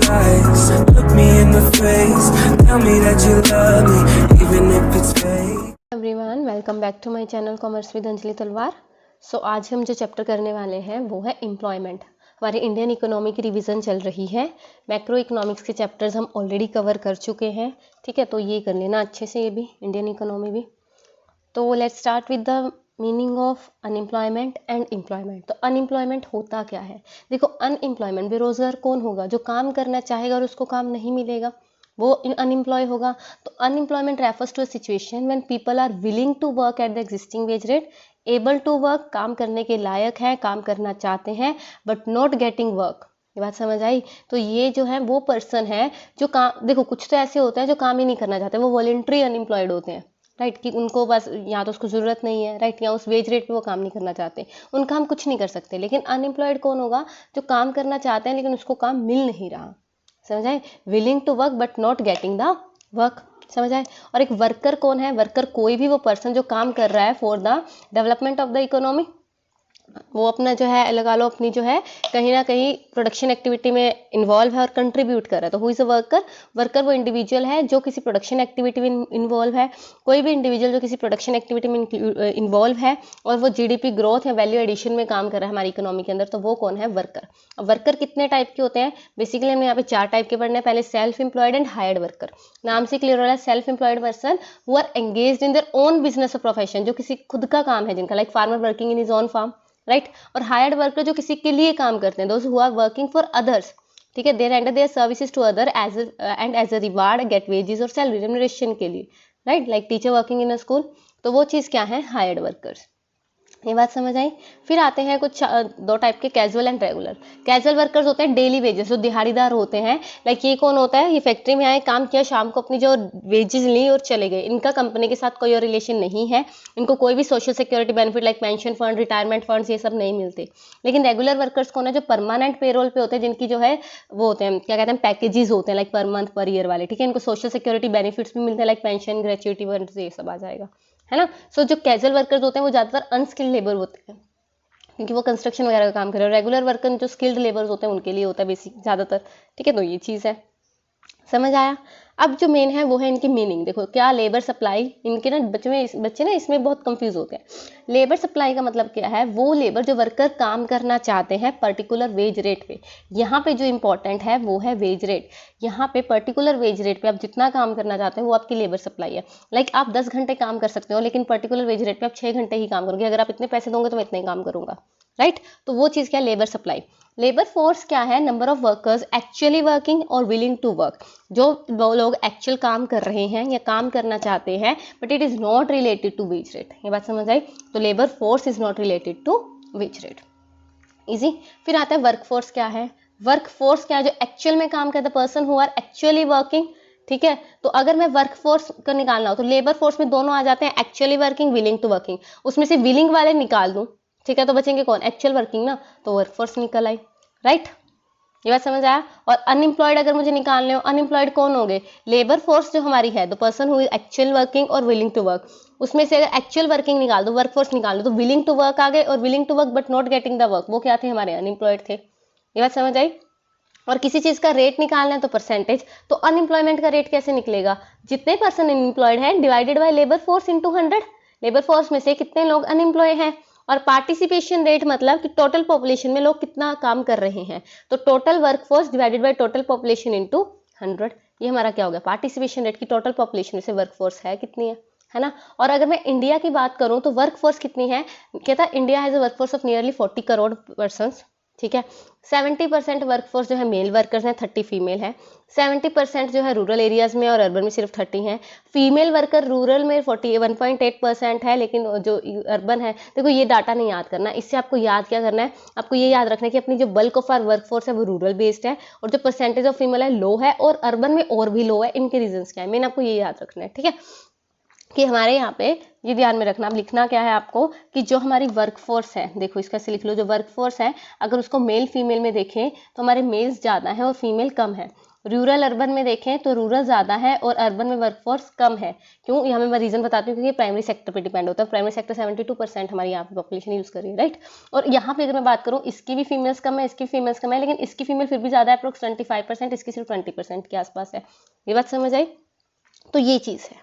lies. Look me in the face, tell me that you love me, even if it's fake. Everyone, welcome back to my channel commerce with Anjali Talwar. So आज हम जो chapter करने वाले हैं वो है employment. हमारी इंडियन इकोनॉमी की रिवीजन चल रही है। मैक्रो इकोनॉमिक्स के चैप्टर्स हम ऑलरेडी कवर कर चुके हैं, ठीक है, तो ये कर लेना अच्छे से, ये भी इंडियन इकोनॉमी भी। तो let's start with the meaning of unemployment and employment. तो अनएम्प्लॉयमेंट होता क्या है? देखो, अनएम्प्लॉयमेंट बेरोजगार कौन होगा? जो काम करना चाहेगा और उसको काम नहीं मिलेगा, वो अनएम्प्लॉय होगा। तो unemployment refers to a situation when people are willing to work at the existing wage rate, able to work, काम करने के लायक है, काम करना चाहते हैं, बट नॉट गेटिंग वर्क। ये बात समझ आई? तो ये जो है वो पर्सन है जो काम, देखो कुछ तो ऐसे होते हैं जो काम ही नहीं करना चाहते, वो वॉलंटरी अनएम्प्लॉयड होते हैं, राइट, कि उनको बस या तो उसको ज़रूरत नहीं है, राइट, या उस वेज रेट पे वो काम नहीं करना चाहते, उनका हम कुछ नहीं कर सकते। लेकिन अनएम्प्लॉयड कौन होगा? जो काम करना चाहते हैं लेकिन उसको काम मिल नहीं रहा। समझ आए? Willing to work but not getting the work. समझ आए? और एक वर्कर कौन है? वर्कर कोई भी वो पर्सन जो काम कर रहा है for the development of the economy. वो अपना जो है लगा लो, अपनी जो है कहीं ना कहीं प्रोडक्शन एक्टिविटी में इन्वॉल्व है और कंट्रीब्यूट कर रहा है, तो who is a worker? Worker वो इंडिविजुअल है जो किसी प्रोडक्शन एक्टिविटी में इन्वॉल्व है। कोई भी इंडिविजुअल जो किसी प्रोडक्शन एक्टिविटी में इन्वॉल्व है और वो जीडीपी ग्रोथ या वैल्यू एडिशन में काम कर रहा है हमारी इकोनॉमी के अंदर, तो वो कौन है? वर्कर। अब वर्कर कितने टाइप के होते हैं? बेसिकली हमें यहाँ पे 4 टाइप के पढ़ने हैं। पहले self employed and hired worker. नाम से क्लियर हो रहा है, self employed person who are engaged in their own business और प्रोफेशन, जो किसी खुद का काम है जिनका, like farmer working in his own farm, right. और हायर्ड वर्कर जो किसी के लिए काम करते हैं, those who are working for others, ठीक है, they render their services to other as and as a reward gate wages और सैलरी रेम्युनरेशन के लिए, right, like teacher working in a school. तो वो चीज़ क्या है? Hired workers. ये बात समझ आई? फिर आते हैं कुछ 2 टाइप के, casual and regular. Casual workers होते हैं डेली वेजेस, जो दिहाड़ीदार होते हैं। लाइक ये कौन होता है? ये फैक्ट्री में आए, काम किया, शाम को अपनी जो वेजेस ली और चले गए। इनका कंपनी के साथ कोई और रिलेशन नहीं है, इनको कोई भी social security benefit like pension fund, retirement funds, ये सब नहीं मिलते। लेकिन रेगुलर वर्कर्स कौन है? जो परमानेंट पेरोल पे होते हैं, जिनकी जो है वो होते हैं, क्या कहते हैं, पैकेजेस होते हैं, like per month per year वाले, ठीक है। इनको सोशल सिक्योरिटी बेनिफिट्स भी मिलते हैं, लाइक पेंशन, ग्रेचुइटी, ये सब आ जाएगा, है ना। सो जो कैजुअल वर्कर्स होते हैं वो ज़्यादातर अनस्किल्ड लेबर होते हैं, क्योंकि वो कंस्ट्रक्शन वगैरह का काम कर रहे हैं। रेगुलर वर्कर जो स्किल्ड लेबर्स होते हैं उनके लिए होता है बेसिक ज़्यादातर, ठीक है। तो ये चीज़ है, समझ आया? अब जो मेन है वो है इनकी मीनिंग। देखो, क्या लेबर सप्लाई, इनके ना बच्चे ना इसमें बहुत कंफ्यूज होते हैं। लेबर सप्लाई का मतलब क्या है? वो लेबर जो वर्कर काम करना चाहते हैं पर्टिकुलर वेज रेट पे। यहाँ पे जो इंपॉर्टेंट है वो है वेज रेट। यहाँ पे पर्टिकुलर वेज रेट पे आप जितना काम करना चाहते हैं वो आपकी लेबर सप्लाई है। लाइक आप 10 घंटे काम कर सकते हो, लेकिन पर्टिकुलर वेज रेट पे आप 6 घंटे ही काम करोगे। अगर आप इतने पैसे दोगे तो मैं इतना ही काम करूंगा, राइट। तो वो चीज़ क्या है? Labour supply. लेबर फोर्स क्या है? Number of workers actually working और विलिंग टू वर्क, जो वो लोग एक्चुअल काम कर रहे हैं या काम करना चाहते हैं, but it is not related to wage rate. ये बात समझ आई? तो labour force is not related to wage rate. Easy. फिर आता है वर्क फोर्स। क्या है वर्क फोर्स? क्या है? जो एक्चुअल में काम करता है, person who are actually working, ठीक है। तो अगर मैं वर्क फोर्स का निकालना हो तो लेबर फोर्स में दोनों आ जाते हैं, actually working, willing to working. उसमें से विलिंग वाले निकाल दूं, ठीक है, तो बचेंगे कौन? एक्चुअल वर्किंग ना, तो वर्कफोर्स निकल आई, राइट। ये बात समझ आया? और अनएम्प्लॉयड अगर मुझे निकालने हो, अनएम्प्लॉयड कौन हो गए? लेबर फोर्स जो हमारी है, the person who is actual working और विलिंग टू वर्क। उसमें से अगर एक्चुअल वर्किंग निकाल दो, वर्कफोर्स निकाल दो, तो विलिंग टू वर्क आ गए, और willing to work but not getting the work, वो क्या थे? हमारे अनएम्प्लॉयड थे। ये बात समझ आई? और किसी चीज का रेट निकालना है तो परसेंटेज। तो अनएम्प्लॉयमेंट का रेट कैसे निकलेगा? जितने पर्सन अनएम्प्लॉयड है divided by labour force into 100। Labour force में से कितने लोग अनएम्प्लॉय हैं, और पार्टिसिपेशन रेट मतलब कि टोटल पॉपुलेशन में लोग कितना काम कर रहे हैं, तो total workforce divided by total population into 100। ये हमारा क्या हो गया? पार्टिसिपेशन रेट की टोटल पॉपुलेशन में से वर्कफोर्स है कितनी है ना। और अगर मैं इंडिया की बात करूं तो वर्कफोर्स कितनी है? कहता India has a workforce of nearly 40 crore person, ठीक है। 70% वर्कफोर्स जो है मेल वर्कर्स हैं, 30 फीमेल है। 70% जो है रूरल एरियाज में और अर्बन में सिर्फ 30 हैं। फीमेल वर्कर रूरल में 41.8% है, लेकिन जो अर्बन है, देखो ये डाटा नहीं याद करना, इससे आपको याद क्या करना है? आपको ये याद रखना है कि अपनी जो बल्क ऑफ आर वर्कफोर्स है वो रूरल बेस्ड है, और जो परसेंटेज ऑफ फीमेल है लो है, और अर्बन में और भी लो है। इनके रीजंस क्या है, मेन आपको ये याद रखना है, ठीक है। कि हमारे यहाँ पे ये ध्यान में रखना, अब लिखना क्या है आपको कि जो हमारी वर्कफोर्स है, देखो इसका से लिख लो, जो वर्कफोर्स है अगर उसको मेल फीमेल में देखें तो हमारे मेल्स ज़्यादा हैं और फीमेल कम है। रूरल अर्बन में देखें तो रूरल ज़्यादा है और अर्बन में वर्कफोर्स कम है। क्यों, यहाँ मैं रीज़न बताती हूँ, क्योंकि प्राइमरी सेक्टर पे डिपेंड होता है। प्राइमरी सेक्टर 72% हमारी यहाँ पे पॉपुलेशन यूज़ कर रही है, राइट। और यहाँ पे अगर मैं बात करूँ, इसकी भी फीमेल्स कम है, इसकी फीमेल्स कम है, लेकिन इसकी फीमेल फिर भी ज़्यादा है, अप्रोक्स 25%, इसकी सिर्फ 20% के आसपास है। ये बात समझ आई? तो ये चीज़ है,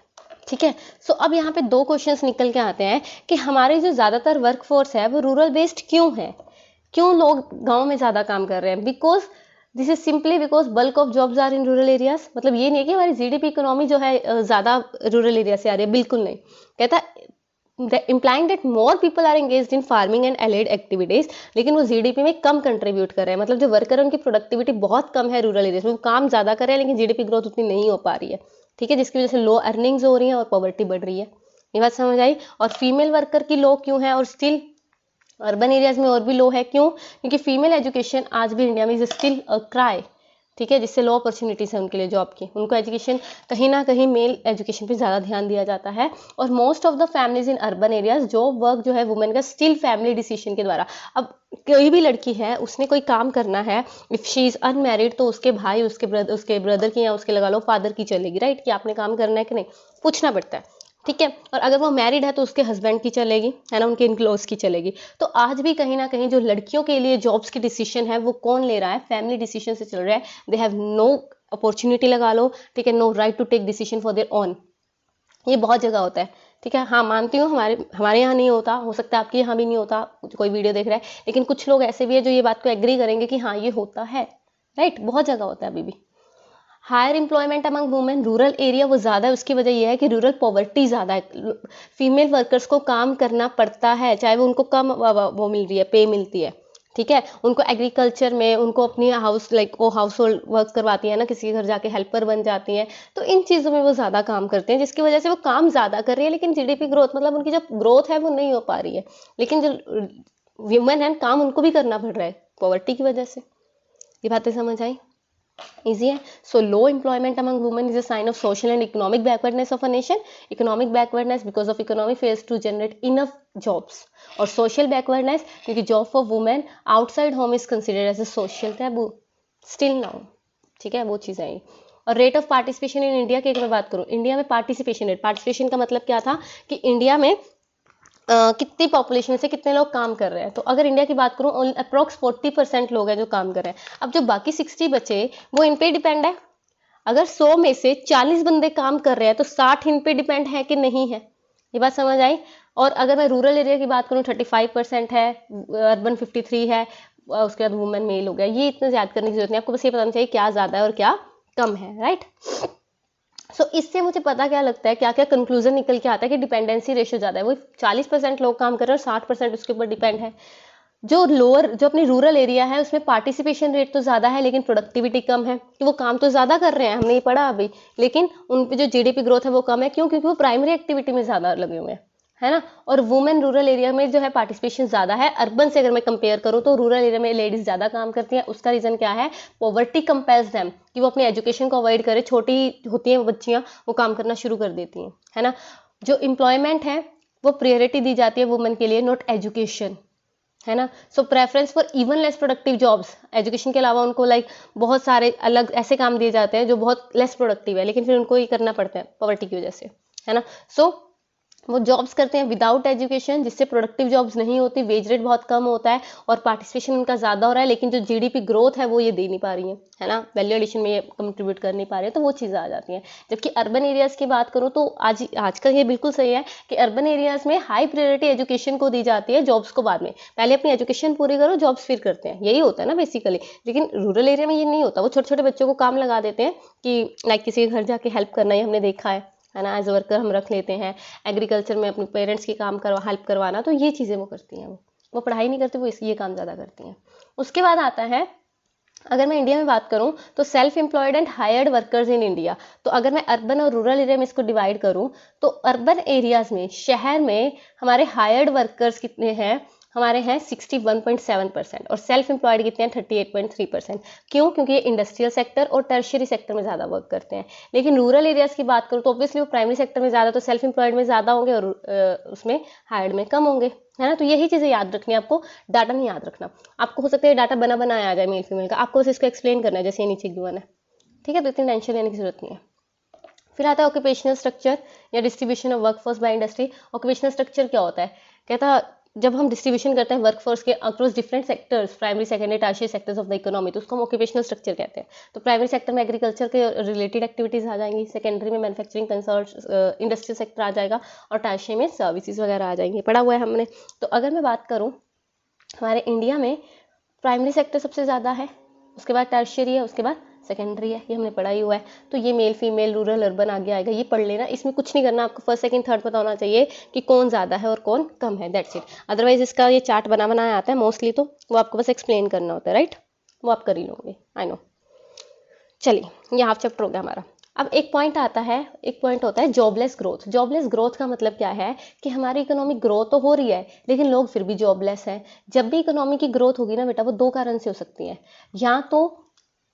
ठीक है। सो अब यहाँ पे 2 क्वेश्चंस निकल के आते हैं कि हमारे जो ज़्यादातर वर्कफोर्स है वो रूरल बेस्ड क्यों है, क्यों लोग गांव में ज़्यादा काम कर रहे हैं। Because this is simply because bulk of jobs are in rural areas. मतलब ये नहीं है कि हमारी जीडीपी इकोनॉमी जो है ज़्यादा रूरल एरिया से आ रही है, बिल्कुल नहीं। कहता implying that more people are engaged in farming and allied activities, लेकिन वो जीडीपी में कम कंट्रीब्यूट कर रहे हैं। मतलब जो वर्कर है उनकी प्रोडक्टिविटी बहुत कम है रूरल एरियाज में, वो काम ज़्यादा कर रहे हैं लेकिन जीडीपी ग्रोथ उतनी नहीं हो पा रही है, ठीक है, जिसकी वजह से लो अर्निंग्स हो रही हैं और पॉवर्टी बढ़ रही है। ये बात समझ आई? और फीमेल वर्कर की लो क्यों है और स्टिल अर्बन एरियाज में और भी लो है, क्यों? क्योंकि फीमेल एजुकेशन आज भी इंडिया में इज स्टिल अ क्राई, ठीक है, जिससे लो अपॉर्चुनिटीज है उनके लिए जॉब की। उनको एजुकेशन कहीं ना कहीं मेल एजुकेशन पे ज़्यादा ध्यान दिया जाता है। और most of the families in urban areas job work जो है वुमेन का स्टिल फैमिली डिसीजन के द्वारा। अब कोई भी लड़की है, उसने कोई काम करना है, इफ़ शी इज़ अनमैरिड तो उसके भाई, उसके ब्रदर की या उसके लगा लो फादर की चलेगी, राइट, कि आपने काम करना है कि नहीं, पूछना पड़ता है, ठीक है। और अगर वो मैरिड है तो उसके हस्बैंड की चलेगी, है ना, उनके इनक्लोज की चलेगी। तो आज भी कहीं ना कहीं जो लड़कियों के लिए जॉब्स की डिसीजन है वो कौन ले रहा है? फैमिली डिसीजन से चल रहा है। दे हैव नो अपॉर्चुनिटी, लगा लो, ठीक है, no right to take decision for their own. ये बहुत जगह होता है, ठीक है। हाँ, मानती हूँ हमारे यहाँ नहीं होता, हो सकता है आपके यहाँ भी नहीं होता, कोई वीडियो देख रहा है, लेकिन कुछ लोग ऐसे भी है जो ये बात को एग्री करेंगे कि हाँ ये होता है, राइट, बहुत जगह होता है अभी भी। Higher employment among women, rural area वो ज़्यादा है, उसकी वजह यह है कि रूरल पॉवर्टी ज़्यादा है। फीमेल वर्कर्स को काम करना पड़ता है, चाहे वो उनको कम वो मिल रही है, पे मिलती है, ठीक है। उनको एग्रीकल्चर में, उनको अपनी वो हाउस होल्ड वर्क करवाती है ना, किसी के घर जाके हेल्पर बन जाती हैं, तो इन चीज़ों में वो ज़्यादा काम करते हैं, जिसकी वजह से वो काम ज़्यादा कर रही है, लेकिन जीडीपी ग्रोथ, मतलब उनकी जो ग्रोथ है वो नहीं हो पा रही है। लेकिन जो वुमेन है, काम उनको भी करना पड़ रहा है पॉवर्टी की वजह से। ये बातें समझ आई? Easy है। So low employment among women is a sign of social and economic backwardness of a nation. Economic backwardness because of economy fails to generate enough jobs. और social backwardness क्योंकि job for women outside home is considered as a social taboo still now, ठीक है, वो चीज़ है। और rate of participation in India की अगर मैं बात करूँ, इंडिया में पार्टिसिपेशन का मतलब क्या था कि इंडिया में कितनी पॉपुलेशन से कितने लोग काम कर रहे हैं। तो अगर इंडिया की बात करूँ, अप्रोक्स 40% लोग हैं जो काम कर रहे हैं। अब जो बाकी 60 बचे वो इन पे डिपेंड है। अगर 100 में से 40 बंदे काम कर रहे हैं तो 60 इन पे डिपेंड है कि नहीं है? ये बात समझ आई? और अगर मैं रूरल एरिया की बात करूँ 35% है, अर्बन 53 है, उसके बाद वुमेन मेल हो गया। ये इतना याद करने की जरूरत नहीं, आपको बस ये पता चाहिए क्या ज़्यादा है और क्या कम है, राइट। सो इससे मुझे पता क्या लगता है, क्या क्या कंक्लूजन निकल के आता है कि डिपेंडेंसी रेशियो ज़्यादा है। वो 40% लोग काम कर रहे हैं और 60% उसके ऊपर डिपेंड है। जो अपनी रूरल एरिया है उसमें पार्टिसिपेशन रेट तो ज़्यादा है लेकिन प्रोडक्टिविटी कम है, कि वो काम तो ज़्यादा कर रहे हैं, हमने ये पढ़ा अभी, लेकिन उन पे जो जीडीपी ग्रोथ है वो कम है। क्यों? क्योंकि वो प्राइमरी एक्टिविटी में ज़्यादा लगे हुए हैं, है ना। और वुमेन रूरल एरिया में जो है पार्टिसिपेशन ज़्यादा है। अर्बन से अगर मैं कंपेयर करूँ तो रूरल एरिया में लेडीज़ ज़्यादा काम करती हैं। उसका रीज़न क्या है? पॉवर्टी कंपेल्स देम, कि वो अपनी एजुकेशन को अवॉइड करे, छोटी होती हैं बच्चियाँ, वो काम करना शुरू कर देती हैं, है ना। जो एम्प्लॉयमेंट है वो प्रायोरिटी दी जाती है वुमेन के लिए, नॉट एजुकेशन, है ना। So preference for even less productive jobs, education के अलावा उनको बहुत सारे अलग ऐसे काम दिए जाते हैं जो बहुत लेस प्रोडक्टिव है, लेकिन फिर उनको ये करना पड़ता है पॉवर्टी की वजह से, है ना। सो वो जॉब्स करते हैं विदाउट एजुकेशन, जिससे प्रोडक्टिव जॉब्स नहीं होती, वेज रेट बहुत कम होता है और पार्टिसिपेशन उनका ज़्यादा हो रहा है, लेकिन जो जीडीपी ग्रोथ है वो ये दे नहीं पा रही है ना, वैल्यू एडिशन में ये कंट्रीब्यूट कर नहीं पा रही है, तो वो चीज़ें आ जाती हैं। जबकि अर्बन एरियाज़ की बात करूँ तो आज का ये बिल्कुल सही है कि अर्बन एरियाज़ में हाई प्रायोरिटी एजुकेशन को दी जाती है, जॉब्स को बाद में। पहले अपनी एजुकेशन पूरी करो, जॉब्स फिर करते हैं, यही होता है ना बेसिकली। लेकिन रूरल एरिया में ये नहीं होता, वो छोटे छोटे बच्चों को काम लगा देते हैं कि लाइक किसी के घर जाके हेल्प करना, ही हमने देखा है ना, एज वर्कर हम रख लेते हैं। एग्रीकल्चर में अपने पेरेंट्स की काम हेल्प करवाना, तो ये चीज़ें वो करती हैं। वो पढ़ाई नहीं करती, वो ये काम ज़्यादा करती हैं। उसके बाद आता है, अगर मैं इंडिया में बात करूं तो self employed and hired workers in India. तो अगर मैं अर्बन और रूरल एरिया में इसको डिवाइड करूं तो अर्बन एरियाज में, शहर में हमारे हायर्ड वर्कर्स कितने हैं? हमारे हैं 61.7% और सेल्फ एम्प्लॉयड कितने हैं? 38.3%। क्यों? क्योंकि ये इंडस्ट्रियल सेक्टर और टर्शियरी सेक्टर में ज़्यादा वर्क करते हैं। लेकिन रूरल एरियाज़ की बात करूँ तो ऑब्वियसली वो प्राइमरी सेक्टर में ज़्यादा, तो सेल्फ एम्प्लॉयड में ज़्यादा होंगे और उसमें हायर्ड में कम होंगे, है ना। तो यही चीज़ें याद रखनी है आपको, डाटा नहीं याद रखना। आपको हो सकता है डाटा बना बनाया आ जाए मेल फीमेल का, आपको बस इसको एक्सप्लेन करना है, जैसे ये नीचे गिवन है, ठीक है, तो इतनी टेंशन लेने की जरूरत नहीं है। फिर आता है ऑक्यूपेशनल स्ट्रक्चर या distribution of workforce by industry. Occupational structure क्या होता है, कहता जब हम डिस्ट्रीब्यूशन करते हैं वर्कफोर्स के across different sectors, primary secondary tertiary sectors of the economy, तो उसको हम ऑक्यूपेशनल स्ट्रक्चर कहते हैं। तो प्राइमरी सेक्टर में एग्रीकल्चर के रिलेटेड एक्टिविटीज़ आ जाएंगी, सेकेंडरी में मैन्युफैक्चरिंग कंसर्ट इंडस्ट्रियल सेक्टर आ जाएगा, और टर्शियरी में सर्विसेज वगैरह आ जाएंगे, पढ़ा हुआ है हमने। तो अगर मैं बात करूँ हमारे इंडिया में प्राइमरी सेक्टर सबसे ज़्यादा है, उसके बाद टर्शियरी है, उसके बाद सेकेंडरी है, ये हमने पढ़ा ही हुआ है। तो ये मेल फीमेल रूरल अर्बन आगे आएगा, ये पढ़ लेना, इसमें कुछ नहीं करना, आपको फर्स्ट सेकंड थर्ड पता होना चाहिए कि कौन ज़्यादा है और कौन कम है, दैट्स इट। अदरवाइज इसका ये चार्ट बना बनाया आता है मोस्टली, तो वो आपको बस एक्सप्लेन करना होता है, राइट, वो आप कर ही लोगे, आई नो। चलिए, ये हाफ चैप्टर हो गया हमारा। अब एक पॉइंट आता है, एक पॉइंट होता है जॉबलेस ग्रोथ। जॉबलेस ग्रोथ का मतलब क्या है कि हमारी इकोनॉमिक ग्रोथ तो हो रही है लेकिन लोग फिर भी जॉबलेस हैं। जब भी इकोनॉमी की ग्रोथ होगी ना बेटा, वो दो कारण से हो सकती है। या तो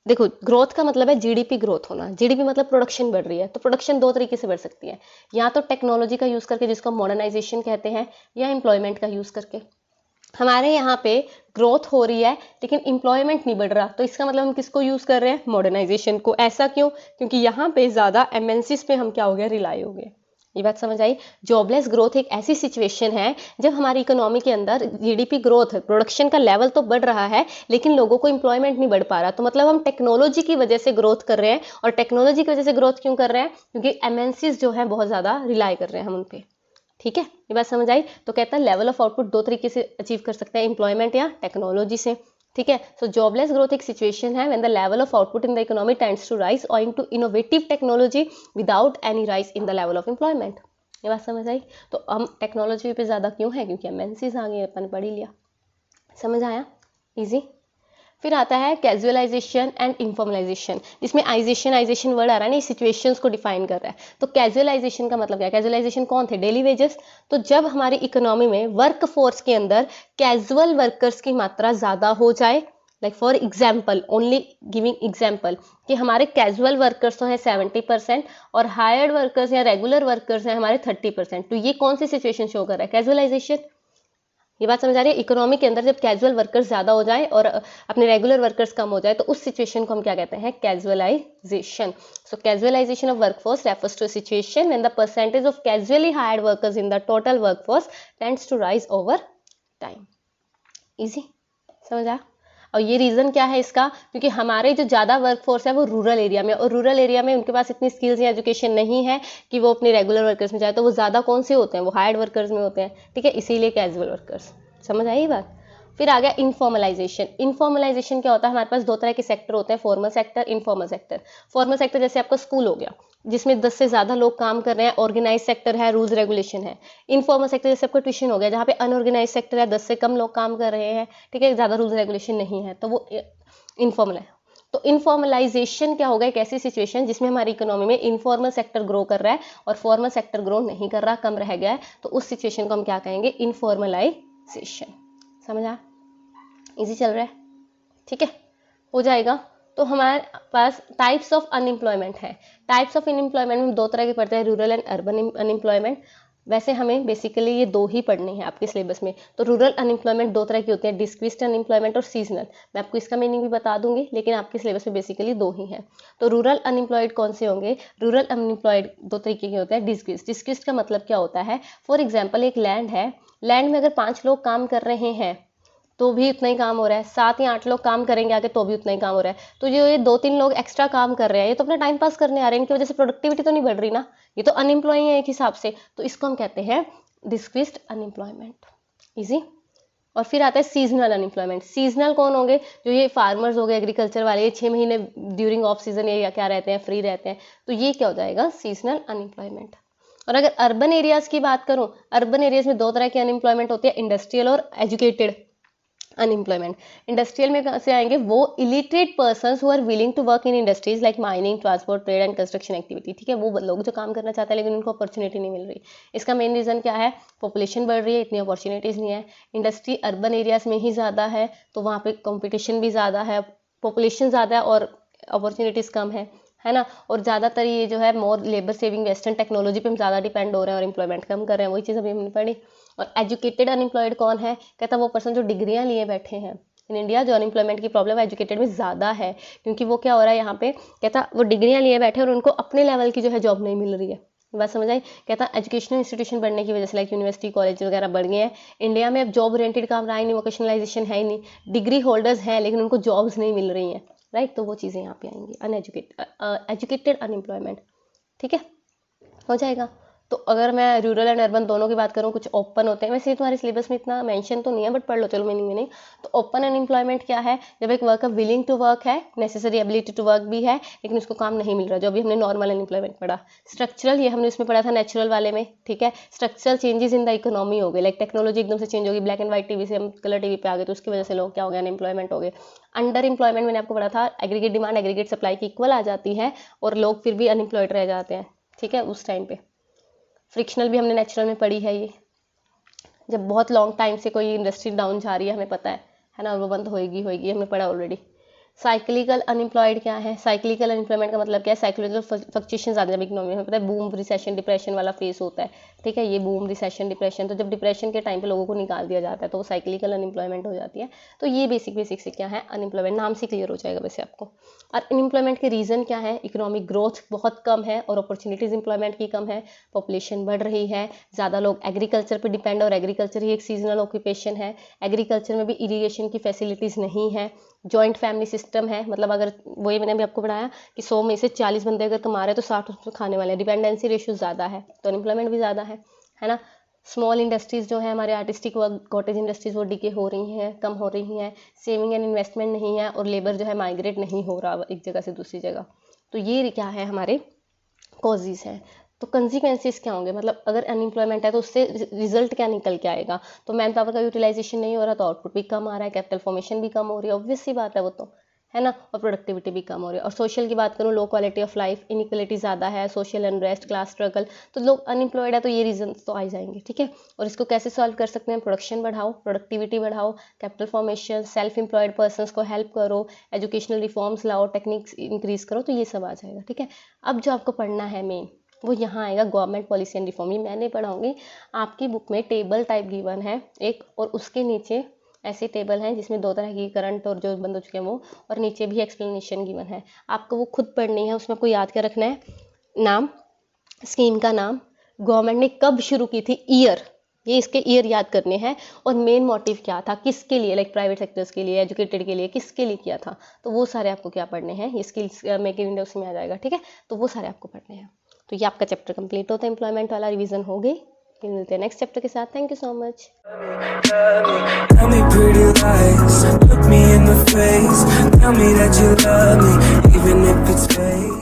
देखो, ग्रोथ का मतलब है जीडीपी ग्रोथ होना, जीडीपी मतलब प्रोडक्शन बढ़ रही है, तो प्रोडक्शन दो तरीके से बढ़ सकती है, या तो टेक्नोलॉजी का यूज़ करके जिसको मॉडर्नाइजेशन कहते हैं, या एम्प्लॉयमेंट का यूज़ करके। हमारे यहाँ पे ग्रोथ हो रही है लेकिन एम्प्लॉयमेंट नहीं बढ़ रहा, तो इसका मतलब हम किसको यूज़ कर रहे हैं, मॉडर्नाइजेशन को। ऐसा क्यों, क्योंकि यहाँ पे ज़्यादा एमएनसीज पे हम क्या हो गए, रिलाई हो गए। ये बात समझ आई। जॉबलेस ग्रोथ एक ऐसी सिचुएशन है जब हमारी इकोनॉमी के अंदर जीडीपी ग्रोथ, प्रोडक्शन का लेवल तो बढ़ रहा है लेकिन लोगों को एम्प्लॉयमेंट नहीं बढ़ पा रहा, तो मतलब हम टेक्नोलॉजी की वजह से ग्रोथ कर रहे हैं। और टेक्नोलॉजी की वजह से ग्रोथ क्यों कर रहे हैं, क्योंकि एमएनसीज जो है बहुत ज़्यादा रिलाई कर रहे हैं हम उन पे। ठीक है, ये बात समझ आई। तो कहता है लेवल ऑफ आउटपुट दो तरीके से अचीव कर सकते हैं, एम्प्लॉयमेंट या टेक्नोलॉजी से। ठीक है, सो जॉबलेस ग्रोथ एक सिचुएशन है when the level of output in the economy tends to rise owing to innovative technology without any rise in the level of employment. ये बात समझ आई। तो हम टेक्नोलॉजी पे ज़्यादा क्यों है, क्योंकि एमएनसीज आ गए, अपन पढ़ ही लिया। समझ आया, इजी। फिर आता है कैजुअलाइजेशन एंड इन्फॉर्मलाइजेशन, जिसमें आइजेशन वर्ड आ रहा है ना, ये सिचुएशंस को डिफाइन कर रहा है। तो कैजुअलाइजेशन का मतलब क्या है, कैजुअलाइजेशन कौन थे, डेली वेजेस। तो जब हमारी इकोनॉमी में वर्क फोर्स के अंदर कैजुअल वर्कर्स की मात्रा ज़्यादा हो जाए, like for example, only giving example, कि हमारे कैजुअल वर्कर्स तो हैं 70% और हायर्ड वर्कर्स या रेगुलर वर्कर्स हैं हमारे 30%, तो ये कौन सी सिचुएशन शो कर रहा है, कैजुअलाइजेशन। ये बात समझ आ रही है। इकोनॉमी के अंदर जब कैजुअल वर्कर्स ज़्यादा हो जाए और अपने रेगुलर वर्कर्स कम हो जाए, तो उस सिचुएशन को हम क्या कहते हैं, casualization. So casualization of workforce refers to a situation when the percentage of casually hired workers in the total workforce tends to rise over time. Easy, समझ आया। और ये रीज़न क्या है इसका, क्योंकि हमारे जो ज़्यादा वर्कफोर्स है वो रूरल एरिया में, और रूरल एरिया में उनके पास इतनी स्किल्स या एजुकेशन नहीं है कि वो अपने रेगुलर वर्कर्स में जाए, तो वो ज़्यादा कौन से होते हैं, वो हायर्ड वर्कर्स में होते हैं। ठीक है, इसीलिए कैजुअल वर्कर्स। समझ आई बात। फिर आ गया इनफॉर्मलाइजेशन। इनफॉर्मलाइजेशन क्या होता है, हमारे पास दो तरह के सेक्टर होते हैं, formal sector, informal sector. Formal sector जैसे आपका स्कूल हो गया, जिसमें 10 से ज़्यादा लोग काम कर रहे हैं, ऑर्गेनाइज सेक्टर है, रूल्स रेगुलेशन है। इनफॉर्मल सेक्टर जैसे आपका ट्यूशन हो गया, जहाँ पे अनऑर्गेनाइज सेक्टर है, 10 से कम लोग काम कर रहे हैं, ठीक है, ज़्यादा रूल्स रेगुलेशन नहीं है, तो वो इनफॉर्मल है। तो इनफॉर्मलाइजेशन क्या होगा, एक ऐसी सिचुएशन जिसमें हमारी इकोनॉमी में इनफॉर्मल सेक्टर ग्रो कर रहा है और फॉर्मल सेक्टर ग्रो नहीं कर रहा, कम रह गया है, तो उस सिचुएशन को हम क्या कहेंगे, इनफॉर्मलाइजेशन। समझा, इजी चल रहा है, ठीक है, हो जाएगा। तो हमारे पास टाइप्स ऑफ अनएम्प्लॉयमेंट है। टाइप्स ऑफ अनएम्प्लॉयमेंट में दो तरह के पढ़ते हैं, रूरल एंड अर्बन अनएम्प्लॉयमेंट। वैसे हमें बेसिकली ये दो ही पढ़ने हैं आपके सिलेबस में। तो रूरल अनएम्प्लॉयमेंट दो तरह की होती है, डिस्क्रिस्ड अनएम्प्लॉयमेंट और सीजनल। मैं आपको इसका मीनिंग भी बता दूंगी, लेकिन आपके सिलेबस में बेसिकली दो ही हैं। तो रूरल अनएम्प्लॉयड कौन से होंगे, रूरल अनएम्प्लॉयड दो तरीके के होते हैं, डिस्क्रिस्ड। डिस्क्रिस्ड का मतलब क्या होता है, फॉर एग्जाम्पल एक लैंड है, लैंड में अगर 5 लोग काम कर रहे हैं तो भी उतना ही काम हो रहा है, 7 या 8 लोग काम करेंगे आगे तो भी उतना ही काम हो रहा है, तो जो ये 2-3 लोग एक्स्ट्रा काम कर रहे हैं, ये तो अपना टाइम पास करने आ रहे हैं, इनकी वजह से प्रोडक्टिविटी तो नहीं बढ़ रही ना, ये तो अनएम्प्लॉय है एक हिसाब से, तो इसको हम कहते हैं डिस्क्रिस्ड अनएम्प्लॉयमेंट। इजी। और फिर आता है सीजनल अनएम्प्लॉयमेंट। सीजनल कौन होंगे, जो ये फार्मर्स हो गए, एग्रीकल्चर वाले, ये 6 महीने ड्यूरिंग ऑफ सीजन ये या क्या रहते हैं, फ्री रहते हैं, तो ये क्या हो जाएगा, सीजनल अनएम्प्लॉयमेंट। और अगर अर्बन एरियाज की बात करूं, अर्बन एरियाज में दो तरह की अनएम्प्लॉयमेंट होती है, इंडस्ट्रियल और एजुकेटेड अनएम्प्लॉयमेंट। इंडस्ट्रियल में कहाँ से आएंगे, वो illiterate persons who are willing to work in industries like mining, transport, trade and construction activity. ठीक है, वो लोग जो काम करना चाहते हैं लेकिन उनको अपॉर्चुनिटी नहीं मिल रही। इसका मेन रीज़न क्या है, पॉपुलेशन बढ़ रही है, इतनी अपॉर्चुनिटीज़ नहीं है। इंडस्ट्री अर्बन एरियाज में ही ज़्यादा है, तो वहाँ पे कॉम्पिटिशन भी ज़्यादा है, पॉपुलेशन ज़्यादा है और अपॉर्चुनिटीज़ कम है ना। और ज़्यादातर ये जो है मोर लेबर सेविंग वेस्टर्न टेक्नोलॉजी पे हम ज़्यादा डिपेंड हो रहे हैं और एम्प्लॉयमेंट कम कर रहे हैं, वही चीज़ अभी हमने पढ़ी। और एजुकेटेड अनएम्प्लॉयड कौन है, कहता वो पर्सन जो डिग्रियां लिए बैठे हैं, इन इंडिया जो अनएम्प्लॉयमेंट की प्रॉब्लम एजुकेटेड में ज़्यादा है, क्योंकि वो क्या हो रहा है यहाँ पे, कहता वो डिग्रियाँ लिए बैठे और उनको अपने लेवल की जो है जॉब नहीं मिल रही है। बात समझ आई? कहता एजुकेशनल इंस्टीट्यूशन बढ़ने की वजह से लाइक यूनिवर्सिटी कॉलेज वगैरह बढ़ गए हैं इंडिया में, अब जॉब ओरिएंटेड काम रहा ही नहीं, वोकेशनलाइजेशन है ही नहीं, डिग्री होल्डर्स हैं लेकिन उनको जॉब्स नहीं मिल रही हैं, राइट। तो वो चीज़ें यहाँ पे आएंगी, एजुकेटेड अनएम्प्लॉयमेंट, ठीक है, हो जाएगा। तो अगर मैं रूरल एंड अर्बन दोनों की बात करूँ, कुछ ओपन होते हैं, वैसे ये तुम्हारे सिलेबस में इतना मेंशन तो नहीं है बट पढ़ लो, चलो मीनिंग। तो ओपन अनएम्प्लॉयमेंट क्या है, जब एक वर्कर विलिंग टू वर्क है, नेसेसरी एबिलिटी टू वर्क भी है, लेकिन उसको काम नहीं मिल रहा, जो अभी हमने नॉर्मल अनएम्प्लॉयमेंट पढ़ा। स्ट्रक्चरल, ये हमने उसमें पढ़ा था नेचुरल वाले में, ठीक है। Structural changes in the economy हो गए, लाइक टेक्नोलॉजी एकदम से चेंज होगी, ब्लैक एंड व्हाइट टीवी से हम कलर टीवी पे आ गए, तो उसकी वजह से लोग क्या हो गए, अनएम्प्लॉयमेंट हो गए। अंडर एम्प्लॉयमेंट मैंने आपको पढ़ा था, एग्रीगेट डिमांड एग्रीगेट सप्लाई की इक्वल आ जाती है और लोग फिर भी अनएम्प्लॉयड रह जाते हैं, ठीक है, उस टाइम पे। फ्रिक्शनल भी हमने नेचुरल में पढ़ी है, ये जब बहुत लॉन्ग टाइम से कोई इंडस्ट्री डाउन जा रही है, हमें पता है ना, वो बंद होएगी, हमने पढ़ा ऑलरेडी। साइक्लिकल अनएम्प्लॉयड क्या है, साइक्लिकल अनएम्प्लॉयमेंट का मतलब क्या है, साइक्लिकल फ्लक्चुएशन ज़्यादा जब इकोनॉमी में, पता है बूम रिसेशन डिप्रेशन वाला फेस होता है, ठीक है, ये बूम रिसेशन डिप्रेशन, तो जब डिप्रेशन के टाइम पे लोगों को निकाल दिया जाता है तो वो साइक्लिकल अनएम्प्लॉयमेंट हो जाती है। तो ये बेसिक से क्या है अनएम्प्लॉयमेंट, नाम से क्लियर हो जाएगा वैसे आपको। और अनएम्प्लॉयमेंट के रीज़न क्या है, इकोनॉमिक ग्रोथ बहुत कम है और अपॉर्चुनिटीज़ एम्प्लॉयमेंट की कम है, पॉपुलेशन बढ़ रही है, ज़्यादा लोग एग्रीकल्चर पर डिपेंड, और एग्रीकल्चर ही एक सीजनल ऑक्यूपेशन है, एग्रीकल्चर में भी इरीगेशन की फैसिलिटीज़ नहीं है, जॉइंट फैमिली सिस्टम है, मतलब अगर वही मैंने भी आपको पढ़ाया कि 100 में से 40 बंदे अगर कमा रहे हैं तो 60 उसमें खाने वाले हैं, डिपेंडेंसी रेशियो ज़्यादा है, तो अनएम्प्लॉयमेंट भी ज़्यादा है ना। स्मॉल इंडस्ट्रीज़ जो है हमारे आर्टिस्टिक वर्क, कॉटेज इंडस्ट्रीज़ वो डिके हो रही हैं, कम हो रही हैं, सेविंग एंड इन्वेस्टमेंट नहीं है, और लेबर जो है माइग्रेट नहीं हो रहा एक जगह से दूसरी जगह। तो ये क्या है हमारे कॉजेज़ हैं। तो कंसिक्वेंसेस क्या होंगे, मतलब अगर अनएम्प्लॉयमेंट है तो उससे रिजल्ट क्या निकल के आएगा, तो मैन पावर का यूटिलाइजेशन नहीं हो रहा तो आउटपुट भी कम आ रहा है, कैपिटल फॉर्मेशन भी कम हो रही है, ऑब्वियस सी बात है वो तो, है ना, और प्रोडक्टिविटी भी कम हो रही है। और सोशल की बात करूँ, low quality of life, inequality ज़्यादा है, सोशल अनरेस्ट, क्लास स्ट्रगल, तो लोग अनएम्प्लॉयड है तो ये रीजन तो आ जाएंगे, ठीक है। और इसको कैसे सॉल्व कर सकते हैं, प्रोडक्शन बढ़ाओ, प्रोडक्टिविटी बढ़ाओ, capital formation, self employed persons को हेल्प करो, एजुकेशनल रिफॉर्म्स लाओ, टेक्निक्स इंक्रीज करो, तो ये सब आ जाएगा, ठीक है। अब जो आपको पढ़ना है मेन वो यहाँ आएगा, गवर्नमेंट पॉलिसी एंड रिफॉर्म। ये मैंने पढ़ाऊंगी, आपकी बुक में टेबल टाइप गिवन है एक, और उसके नीचे ऐसे टेबल हैं जिसमें 2 तरह की करंट और जो बंद हो चुके हैं वो, और नीचे भी एक्सप्लेनेशन गिवन है, आपको वो खुद पढ़नी है। उसमें आपको याद क्या रखना है, नाम, स्कीम का नाम, गवर्नमेंट ने कब शुरू की थी, ईयर, ये इसके ईयर याद करने हैं, और मेन मोटिव क्या था, किसके लिए, लाइक प्राइवेट सेक्टर्स के लिए, एजुकेटेड के लिए, किसके लिए किया था, तो वो सारे आपको क्या पढ़ने हैं, ये स्किल्स मेक इन इंडिया उसमें आ जाएगा, ठीक है। तो वो सारे आपको पढ़ने हैं। तो ये आपका चैप्टर कंप्लीट होता है, एम्प्लॉयमेंट वाला रिवीजन हो गई। फिर मिलते हैं नेक्स्ट चैप्टर के साथ। Thank you so much. Tell me pretty lies, look me in the face, tell me that you love me, even if it's fake.